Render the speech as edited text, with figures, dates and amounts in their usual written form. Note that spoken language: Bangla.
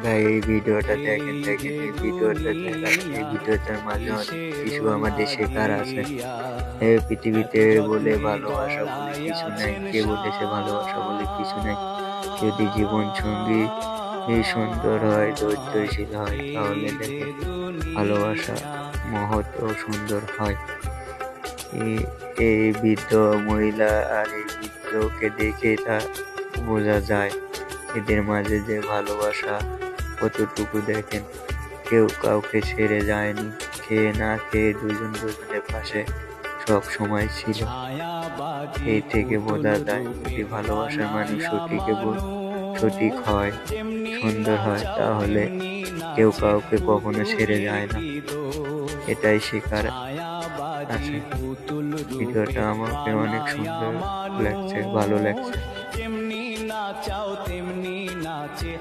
ভাই এই ভিডিওটা দেখেন, এই ভিডিওটা এই ভিডিওটার মাঝে অনেক কিছু আমাদের শেখার আছে। এই পৃথিবীতে বলে ভালোবাসা বলে কিছু নাই। কে বলেছে ভালোবাসা বলে কিছু নাই? যদি জীবন সঙ্গী সুন্দর হয়, ধৈর্যশীল হয়, তাহলে দেখেন ভালোবাসা মহৎ ও সুন্দর হয়। এই এই বৃদ্ধ মহিলা আর এই বৃদ্ধকে দেখে তা বোঝা যায় এদের মাঝে যে ভালোবাসা কতটুকু। দেখেন কেউ কাউকে ছেড়ে যায়নি, খেয়ে না খেয়ে দুজন দুজনের পাশে সব সময় ছিল। এই থেকে বোঝা যায় যদি ভালোবাসার মানুষ সঠিক হয়, সুন্দর হয়, তাহলে কেউ কাউকে কখনো ছেড়ে যায় না। এটাই শেখার আছে। ভিডিওটা আমাকে অনেক সুন্দর লাগছে, ভালো লাগছে। যেমনি নাচাও তেমনি নাচে